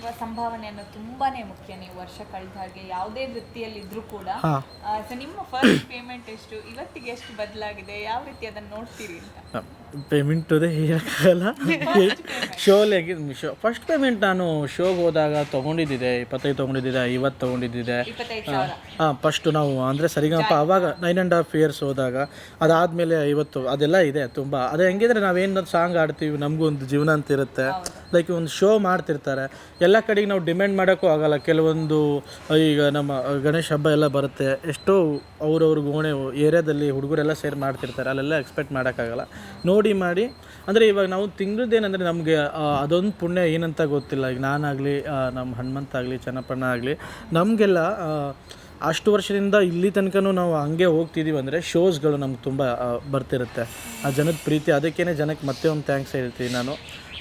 ಅಥವಾ ಸಂಭಾವನೆ ಅನ್ನೋದು ತುಂಬಾನೇ ಮುಖ್ಯ. ನೀವು ವರ್ಷ ಕಳೆದ ಹಾಗೆ ಯಾವುದೇ ವೃತ್ತಿಯಲ್ಲಿ ಇದ್ರೂ ಕೂಡ ಸೊ ನಿಮ್ಮ ಫಸ್ಟ್ ಪೇಮೆಂಟ್ ಎಷ್ಟು, ಇವತ್ತಿಗೆ ಎಷ್ಟು ಬದಲಾಗಿದೆ, ಯಾವ ರೀತಿ ಅದನ್ನು ನೋಡ್ತೀರಿ ಅಂತ? ಪೇಮೆಂಟ್ ಅದೇ ಹೇಳೋಕ್ಕಾಗಲ್ಲ. ಫಸ್ಟ್ ಪೇಮೆಂಟ್ ನಾನು ಶೋಗೆ ಹೋದಾಗ ತೊಗೊಂಡಿದ್ದಿದೆ 25 ತೊಗೊಂಡಿದ್ದಿದೆ, 50 ತೊಗೊಂಡಿದ್ದಿದೆ. ಫಸ್ಟು ನಾವು ಅಂದರೆ ಸರಿಗಮಪ ಆವಾಗ 9.5 years ಹೋದಾಗ, ಅದಾದಮೇಲೆ 50 ಅದೆಲ್ಲ ಇದೆ ತುಂಬ. ಅದು ಹೆಂಗಿದ್ರೆ ನಾವೇನು ಸಾಂಗ್ ಆಡ್ತೀವಿ ನಮಗೂ ಒಂದು ಜೀವನ ಅಂತ ಇರುತ್ತೆ. ಲೈಕ್ ಒಂದು ಶೋ ಮಾಡ್ತಿರ್ತಾರೆ, ಎಲ್ಲ ಕಡೆಗೆ ನಾವು ಡಿಮ್ಯಾಂಡ್ ಮಾಡೋಕ್ಕೂ ಆಗಲ್ಲ. ಕೆಲವೊಂದು ಈಗ ನಮ್ಮ ಗಣೇಶ ಹಬ್ಬ ಎಲ್ಲ ಬರುತ್ತೆ, ಎಷ್ಟೋ ಅವ್ರವ್ರಿಗೆ ಓಣೆ ಏರಿಯಾದಲ್ಲಿ ಹುಡುಗರೆಲ್ಲ ಸೇರಿ ಮಾಡ್ತಿರ್ತಾರೆ, ಅಲ್ಲೆಲ್ಲ ಎಕ್ಸ್ಪೆಕ್ಟ್ ಮಾಡೋಕ್ಕಾಗಲ್ಲ. ನೋಡಿ ಮಾಡಿ ಅಂದರೆ ಇವಾಗ ನಾವು ತಿಂಗಳದ್ದೇನೆಂದರೆ ನಮಗೆ ಅದೊಂದು ಪುಣ್ಯ ಏನಂತ ಗೊತ್ತಿಲ್ಲ. ಈಗ ನಾನಾಗಲಿ, ನಮ್ಮ ಹನುಮಂತ ಆಗಲಿ, ಚೆನ್ನಪ್ಪಣ್ಣ ಆಗಲಿ, ನಮಗೆಲ್ಲ ಅಷ್ಟು ವರ್ಷದಿಂದ ಇಲ್ಲಿ ತನಕನೂ ನಾವು ಹಂಗೆ ಹೋಗ್ತಿದ್ದೀವಿ ಅಂದರೆ ಶೋಸ್ಗಳು ನಮ್ಗೆ ತುಂಬ ಬರ್ತಿರುತ್ತೆ. ಆ ಜನದ ಪ್ರೀತಿ, ಅದಕ್ಕೇ ಜನಕ್ಕೆ ಮತ್ತೆ ಒಂದು ಥ್ಯಾಂಕ್ಸ್ ಹೇಳ್ತೀನಿ ನಾನು.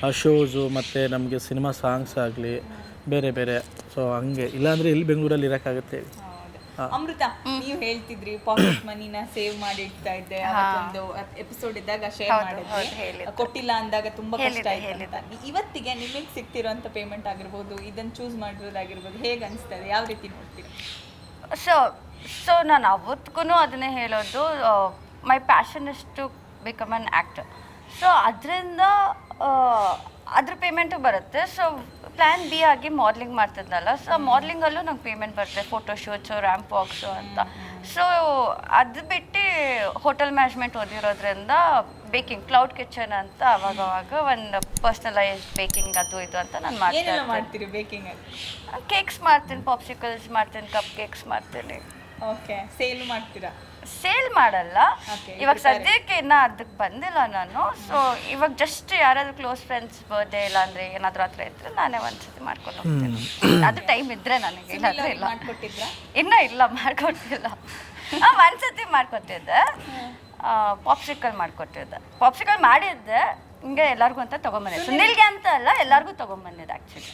ಆ ಶೋಸು ಮತ್ತು ನಮಗೆ ಸಿನಿಮಾ ಸಾಂಗ್ಸ್ ಆಗಲಿ ಬೇರೆ ಬೇರೆ. ಸೊ ಹಂಗೆ ಇಲ್ಲಾಂದರೆ ಇಲ್ಲಿ ಬೆಂಗಳೂರಲ್ಲಿ ಇರೋಕ್ಕಾಗುತ್ತೆ. ಅಮೃತ, ನೀವು ಹೇಳ್ತಿದ್ರಿ ಪಾಕೆಟ್ ಮನಿನ ಸೇವ್ ಮಾಡಿ ಇಡ್ತಾ ಇದ್ದೆ, ಅವತ್ತೊಂದು ಎಪಿಸೋಡ್ ಇದ್ದಾಗ ಶೇರ್ ಮಾಡಿದ್ರಿ, ಕೊಟ್ಟಿಲ್ಲ ಅಂದಾಗ ತುಂಬಾ ಕಷ್ಟ ಆಯ್ತು ಅಂತ. ಇವತ್ತಿಗೆ ನಿಮಗೆ ಸಿಗ್ತಿರೋಂಥ ಪೇಮೆಂಟ್ ಆಗಿರ್ಬೋದು, ಇದನ್ನು ಚೂಸ್ ಮಾಡಿರೋದಾಗಿರ್ಬೋದು, ಹೇಗೆ ಅನಿಸ್ತದೆ, ಯಾವ ರೀತಿ ನೋಡ್ತೀರಿ? ಸೊ ನಾನು ಅವತ್ತಿಗೂ ಅದನ್ನೇ ಹೇಳೋದು, my passion is to become an actor. So ಅದರಿಂದ ಅದ್ರ ಪೇಮೆಂಟು ಬರುತ್ತೆ. ಸೊ ಪ್ಲ್ಯಾನ್ ಬಿ ಆಗಿ ಮಾಡೆಲಿಂಗ್ ಮಾಡ್ತಿದ್ನಲ್ಲ, ಸೊ ಮಾಡೆಲಿಂಗಲ್ಲೂ ನಂಗೆ ಪೇಮೆಂಟ್ ಬರುತ್ತೆ, ಫೋಟೋ ಶೂಟ್ಸು, ರ್ಯಾಂಪ್ ವಾಕ್ಸು ಅಂತ. ಸೊ ಅದು ಬಿಟ್ಟು ಹೋಟೆಲ್ ಮ್ಯಾನೇಜ್ಮೆಂಟ್ ಓದಿರೋದ್ರಿಂದ ಬೇಕಿಂಗ್, ಕ್ಲೌಡ್ ಕಿಚನ್ ಅಂತ ಅವಾಗವಾಗ ಒಂದು ಪರ್ಸ್ನಲೈಸ್ಡ್ ಬೇಕಿಂಗ್ ಅದು ಇದು ಅಂತ ನಾನು ಮಾಡ್ತೀನಿ. ಬೇಕಿಂಗಲ್ಲಿ ಕೇಕ್ಸ್ ಮಾಡ್ತೀನಿ, ಪಾಪ್ಸಿಕಲ್ಸ್ ಮಾಡ್ತೀನಿ, ಕಪ್ ಕೇಕ್ಸ್ ಮಾಡ್ತೀನಿ. ಓಕೆ, ಸೇಲ್ ಮಾಡ್ತೀರಾ? ಸೇಲ್ ಮಾಡಲ್ಲ ಇವಾಗ ಸದ್ಯಕ್ಕೆ ಇನ್ನ ಅದಕ್ಕೆ ಬಂದಿಲ್ಲ ನಾನು. ಸೊ ಇವಾಗ ಜಸ್ಟ್ ಯಾರಾದ್ರೂ ಕ್ಲೋಸ್ ಫ್ರೆಂಡ್ಸ್ ಬರ್ಡೇ ಇಲ್ಲ ಅಂದ್ರೆ ಏನಾದ್ರೂ ಹತ್ರ ಇದ್ರೆ ನಾನೇ ಒಂದ್ಸತಿ ಮಾಡ್ಕೊಂಡು ಹೋಗ್ತೀನಿ. ಅದು ಟೈಮ್ ಇದ್ರೆ ನನಗೆ, ಇಲ್ಲಾಂದ್ರೆ ಇಲ್ಲ. ಇನ್ನೂ ಇಲ್ಲ, ಮಾಡ್ಕೊಟ್ಟಿಲ್ಲ. ಒಂದ್ಸತಿ ಮಾಡ್ಕೊಟ್ಟಿದ್ದೆ, ಪಾಪ್ಸಿಕಲ್ ಮಾಡ್ಕೊಟ್ಟಿದ್ದೆ. ಪಾಪ್ಸಿಕಲ್ ಮಾಡಿದ್ದೆ ಹಿಂಗೆ ಎಲ್ಲರಿಗೂ ಅಂತ ತೊಗೊಂಬಂದಿದ್ದೆ. ಸುನಿಲ್ಗೆ ಅಂತ ಅಲ್ಲ, ಎಲ್ಲರಿಗೂ ತೊಗೊಂಬಂದಿದ್ದೆ ಆ್ಯಕ್ಚುಲಿ.